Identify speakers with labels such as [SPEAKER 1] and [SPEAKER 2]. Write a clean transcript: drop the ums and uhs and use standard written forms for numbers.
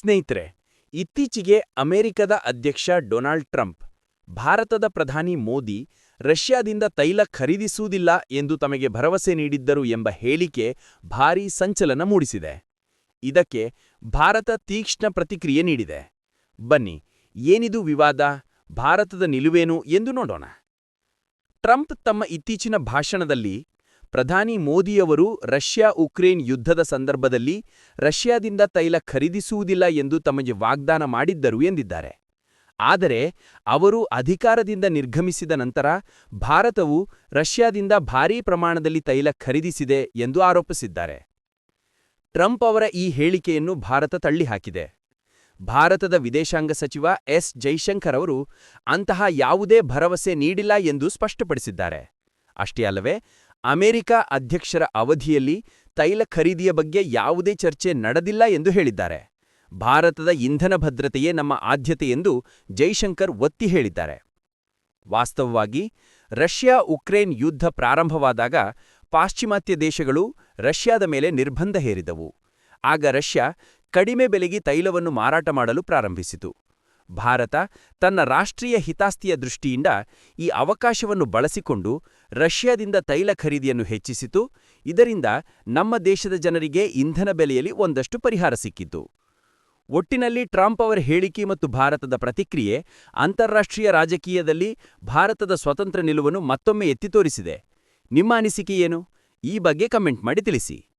[SPEAKER 1] ಸ್ನೇಹಿತರೆ, ಇತ್ತೀಚೆಗೆ ಅಮೆರಿಕದ ಅಧ್ಯಕ್ಷ ಡೊನಾಲ್ಡ್ ಟ್ರಂಪ್, ಭಾರತದ ಪ್ರಧಾನಿ ಮೋದಿ ರಷ್ಯಾದಿಂದ ತೈಲ ಖರೀದಿಸುವುದಿಲ್ಲ ಎಂದು ತಮಗೆ ಭರವಸೆ ನೀಡಿದ್ದರು ಎಂಬ ಹೇಳಿಕೆ ಭಾರೀ ಸಂಚಲನ ಮೂಡಿಸಿದೆ. ಇದಕ್ಕೆ ಭಾರತ ತೀಕ್ಷ್ಣ ಪ್ರತಿಕ್ರಿಯೆ ನೀಡಿದೆ. ಬನ್ನಿ, ಏನಿದು ವಿವಾದ, ಭಾರತದ ನಿಲುವೇನು ಎಂದು ನೋಡೋಣ. ಟ್ರಂಪ್ ತಮ್ಮ ಇತ್ತೀಚಿನ ಭಾಷಣದಲ್ಲಿ ಪ್ರಧಾನಿ ಮೋದಿಯವರು ರಷ್ಯಾ-ಉಕ್ರೇನ್ ಯುದ್ಧದ ಸಂದರ್ಭದಲ್ಲಿ ರಷ್ಯಾದಿಂದ ತೈಲ ಖರೀದಿಸುವುದಿಲ್ಲ ಎಂದು ತಮಗೆ ವಾಗ್ದಾನ ಮಾಡಿದ್ದರು ಎಂದಿದ್ದಾರೆ. ಆದರೆ ಅವರು ಅಧಿಕಾರದಿಂದ ನಿರ್ಗಮಿಸಿದ ನಂತರ ಭಾರತವು ರಷ್ಯಾದಿಂದ ಭಾರೀ ಪ್ರಮಾಣದಲ್ಲಿ ತೈಲ ಖರೀದಿಸಿದೆ ಎಂದು ಆರೋಪಿಸಿದ್ದಾರೆ. ಟ್ರಂಪ್ ಅವರ ಈ ಹೇಳಿಕೆಯನ್ನು ಭಾರತ ತಳ್ಳಿಹಾಕಿದೆ. ಭಾರತದ ವಿದೇಶಾಂಗ ಸಚಿವ ಎಸ್ ಜೈಶಂಕರ್ ಅವರು ಅಂತಹ ಯಾವುದೇ ಭರವಸೆ ನೀಡಿಲ್ಲ ಎಂದು ಸ್ಪಷ್ಟಪಡಿಸಿದ್ದಾರೆ. ಅಷ್ಟೇ ಅಲ್ಲವೇ, ಅಮೆರಿಕ ಅಧ್ಯಕ್ಷರ ಅವಧಿಯಲ್ಲಿ ತೈಲ ಖರೀದಿಯ ಬಗ್ಗೆ ಯಾವುದೇ ಚರ್ಚೆ ನಡೆದಿಲ್ಲ ಎಂದು ಹೇಳಿದ್ದಾರೆ. ಭಾರತದ ಇಂಧನ ಭದ್ರತೆಯೇ ನಮ್ಮ ಆದ್ಯತೆ ಎಂದು ಜೈಶಂಕರ್ ಒತ್ತಿ ಹೇಳಿದ್ದಾರೆ. ವಾಸ್ತವವಾಗಿ, ರಷ್ಯಾ-ಉಕ್ರೇನ್ ಯುದ್ಧ ಪ್ರಾರಂಭವಾದಾಗ ಪಾಶ್ಚಿಮಾತ್ಯ ದೇಶಗಳು ರಷ್ಯಾದ ಮೇಲೆ ನಿರ್ಬಂಧ ಹೇರಿದವು. ಆಗ ರಷ್ಯಾ ಕಡಿಮೆ ಬೆಲೆಗೆ ತೈಲವನ್ನು ಮಾರಾಟ ಮಾಡಲು ಪ್ರಾರಂಭಿಸಿತು. ಭಾರತ ತನ್ನ ರಾಷ್ಟ್ರೀಯ ಹಿತಾಸಕ್ತಿಯ ದೃಷ್ಟಿಯಿಂದ ಈ ಅವಕಾಶವನ್ನು ಬಳಸಿಕೊಂಡು ರಷ್ಯಾದಿಂದ ತೈಲ ಖರೀದಿಯನ್ನು ಹೆಚ್ಚಿಸಿತು. ಇದರಿಂದ ನಮ್ಮ ದೇಶದ ಜನರಿಗೆ ಇಂಧನ ಬೆಲೆಯಲ್ಲಿ ಒಂದಷ್ಟು ಪರಿಹಾರ ಸಿಕ್ಕಿತು. ಒಟ್ಟಿನಲ್ಲಿ ಟ್ರಂಪ್ ಅವರ ಹೇಳಿಕೆ ಮತ್ತು ಭಾರತದ ಪ್ರತಿಕ್ರಿಯೆ ಅಂತಾರಾಷ್ಟ್ರೀಯ ರಾಜಕೀಯದಲ್ಲಿ ಭಾರತದ ಸ್ವತಂತ್ರ ನಿಲುವನ್ನು ಮತ್ತೊಮ್ಮೆ ಎತ್ತಿ ತೋರಿಸಿದೆ. ನಿಮ್ಮ ಅನಿಸಿಕೆ ಏನು? ಈ ಬಗ್ಗೆ ಕಮೆಂಟ್ ಮಾಡಿ ತಿಳಿಸಿ.